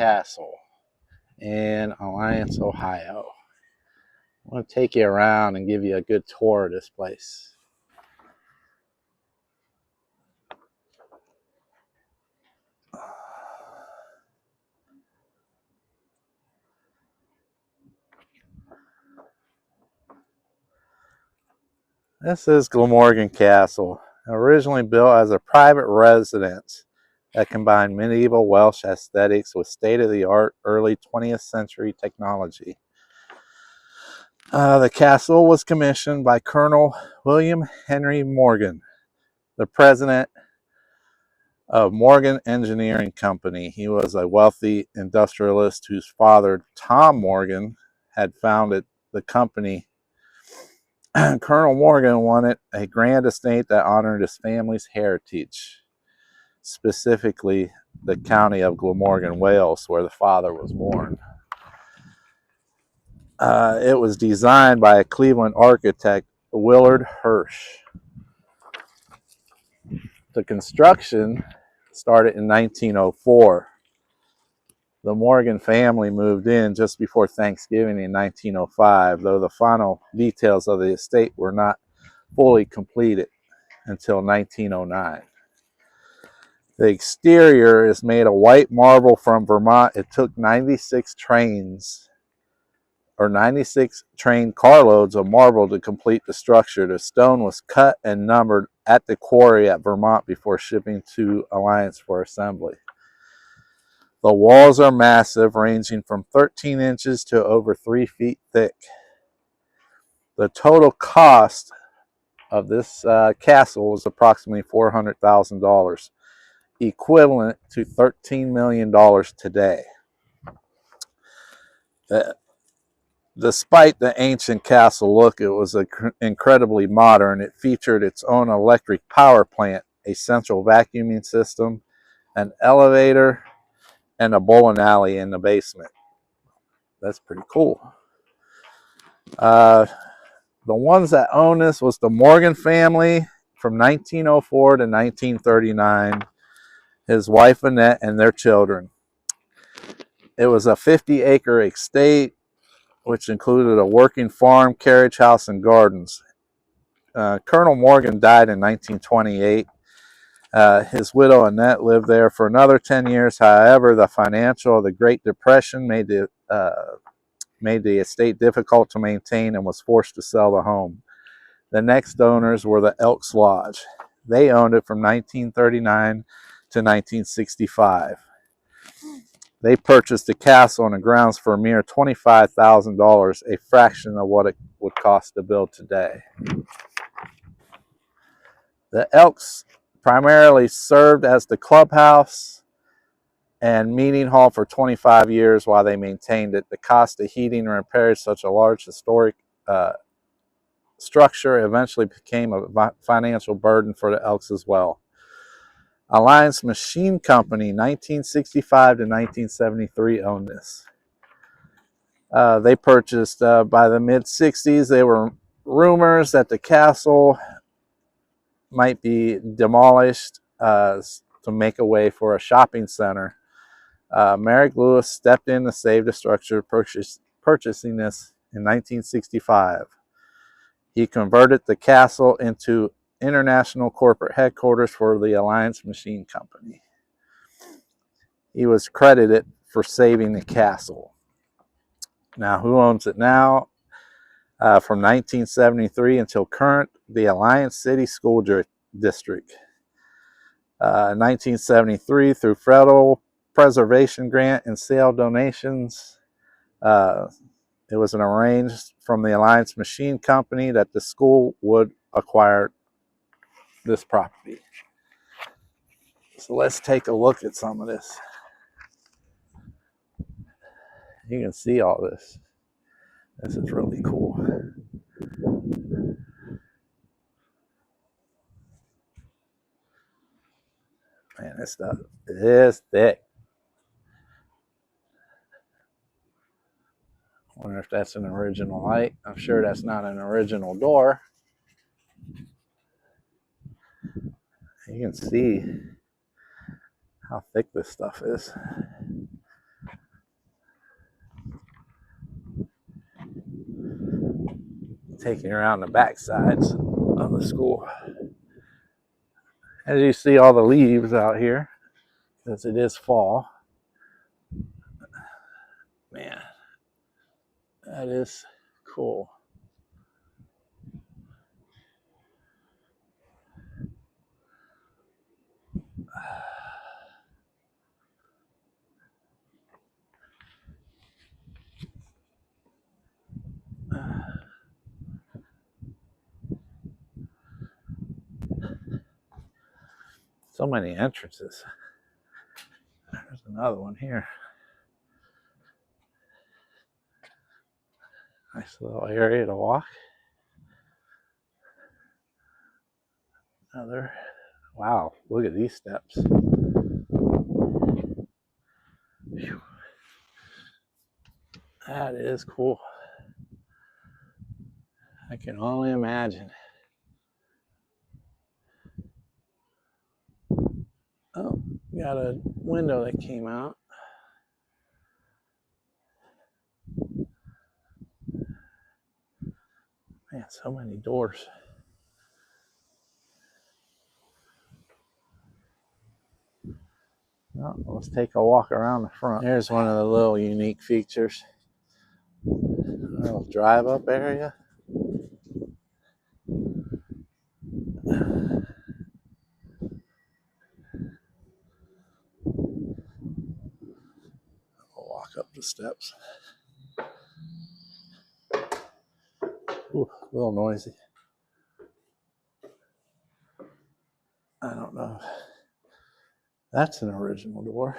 Castle in Alliance, Ohio. I want to take you around and give you a good tour of this place. This is Glamorgan Castle, originally built as a private residence that combined medieval Welsh aesthetics with state-of-the-art early 20th century technology. The castle was commissioned by Colonel William Henry Morgan, the president of Morgan Engineering Company. He was a wealthy industrialist whose father, Tom Morgan, had founded the company. Colonel Morgan wanted a grand estate that honored his family's heritage, specifically the county of Glamorgan, Wales, where the father was born. It was designed by a Cleveland architect, Willard Hirsch. The construction started in 1904. The Morgan family moved in just before Thanksgiving in 1905, though the final details of the estate were not fully completed until 1909. The exterior is made of white marble from Vermont. It took 96 train carloads of marble to complete the structure. The stone was cut and numbered at the quarry at Vermont before shipping to Alliance for assembly. The walls are massive, ranging from 13 inches to over 3 feet thick. The total cost of this castle was approximately $400,000, equivalent to $13 million today. Despite the ancient castle look, it was incredibly modern. It featured its own electric power plant, a central vacuuming system, an elevator, and a bowling alley in the basement. That's pretty cool. The ones that owned this was the Morgan family from 1904 to 1939, his wife Annette and their children. It was a 50-acre estate, which included a working farm, carriage house, and gardens. Colonel Morgan died in 1928. His widow Annette lived there for another 10 years. However, the financial of the Great Depression made the estate difficult to maintain and was forced to sell the home. The next owners were the Elks Lodge. They owned it from 1939 to 1965. They purchased the castle and the grounds for a mere $25,000, a fraction of what it would cost to build today. The Elks primarily served as the clubhouse and meeting hall for 25 years while they maintained it. The cost of heating and repairs such a large historic structure eventually became a financial burden for the Elks as well. Alliance Machine Company, 1965 to 1973, owned this. They purchased by the mid-60s. There were rumors that the castle might be demolished to make a way for a shopping center. Merrick Lewis stepped in to save the structure, purchasing this in 1965. He converted the castle into international corporate headquarters for the Alliance Machine Company. He was credited for saving the castle. Now, who owns it now? From 1973 until current, the Alliance City School District. In 1973, through federal preservation grant and sale donations, it was arranged from the Alliance Machine Company that the school would acquire this property. So let's take a look at some of this. You can see all this. This is really cool. Man, this stuff is thick. I wonder if that's an original light. I'm sure that's not an original door. You can see how thick this stuff is. Taking you around the back sides of the school. As you see all the leaves out here, because it is fall. Man, that is cool. So many entrances. There's another one here. Nice little area to walk. Another. Wow, look at these steps. Whew. That is cool. I can only imagine. Oh, got a window that came out. Man, so many doors. Well, let's take a walk around the front. Here's one of the little unique features. A little drive-up area. We'll walk up the steps. Ooh, a little noisy. I don't know. That's an original door.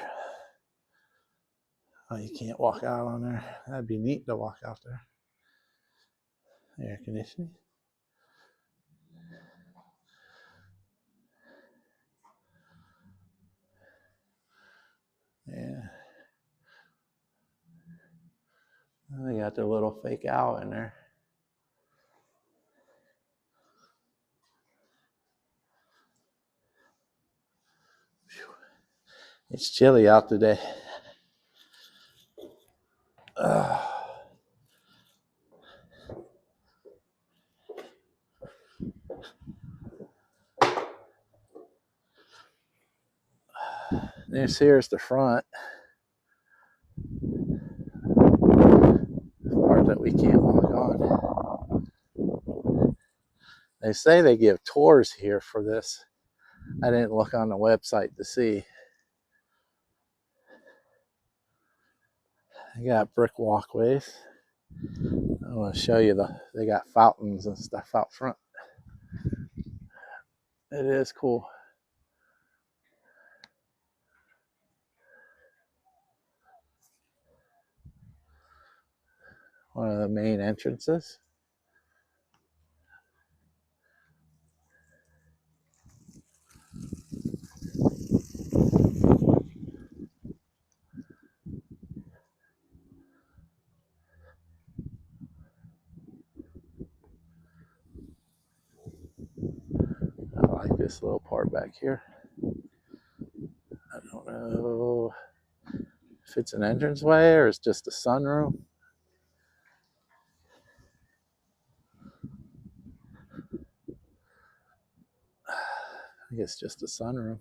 Oh, you can't walk out on there. That'd be neat to walk out there. Air conditioning. Yeah. They got their little fake owl in there. Whew. It's chilly out today. Here's the front. The part that we can't walk on. They say they give tours here for this. I didn't look on the website to see. They got brick walkways. I want to show you they got fountains and stuff out front. It is cool. One of the main entrances. I like this little part back here. I don't know if it's an entranceway or it's just a sunroom. I think it's just a sunroom.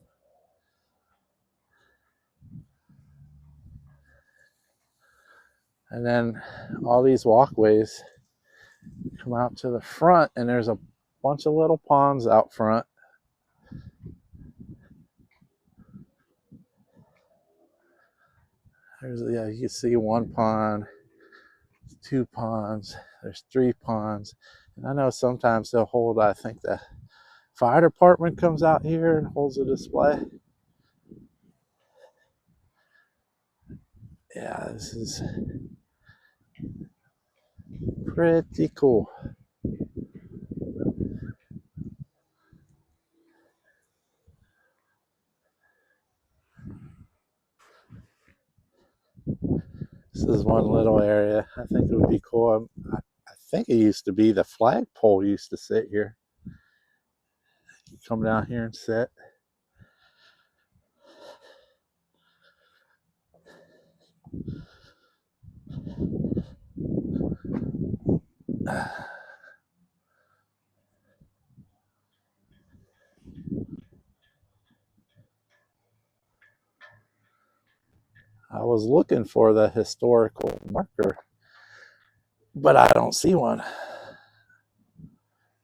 And then all these walkways come out to the front, and there's a bunch of little ponds out front. You can see one pond, two ponds, there's three ponds. And I know sometimes they'll hold, I think the fire department comes out here and holds a display. Yeah, this is pretty cool. This is one little area. I think it would be cool. I think it used to be the flagpole used to sit here. You come down here and sit. I was looking for the historical marker, but I don't see one.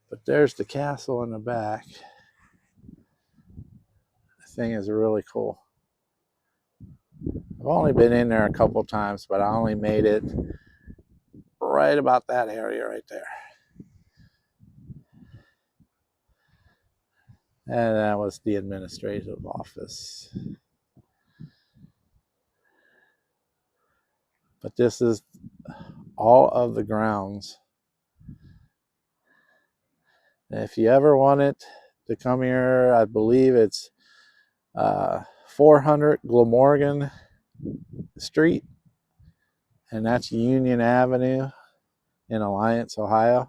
But there's the castle in the back. The thing is really cool. I've only been in there a couple times, but I only made it right about that area right there. And that was the administrative office. But this is all of the grounds. And if you ever wanted to come here, I believe it's 400 Glamorgan Street, and that's Union Avenue in Alliance, Ohio.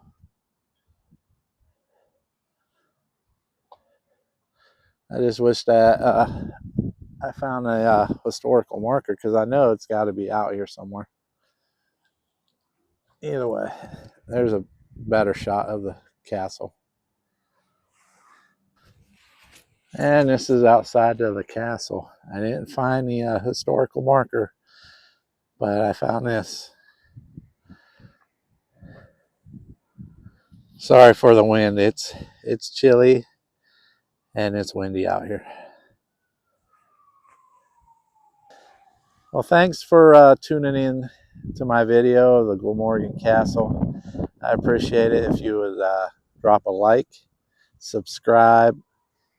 I just wish that I found a historical marker, because I know it's got to be out here somewhere. Either way, there's a better shot of the castle. And this is outside of the castle. I didn't find the historical marker, but I found this. Sorry for the wind. It's chilly and it's windy out here. Well, thanks for tuning in to my video of the Glamorgan Castle. I appreciate it if you would drop a like, subscribe,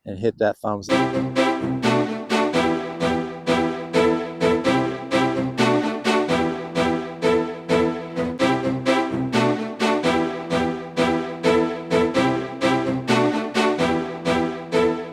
and hit that thumbs up.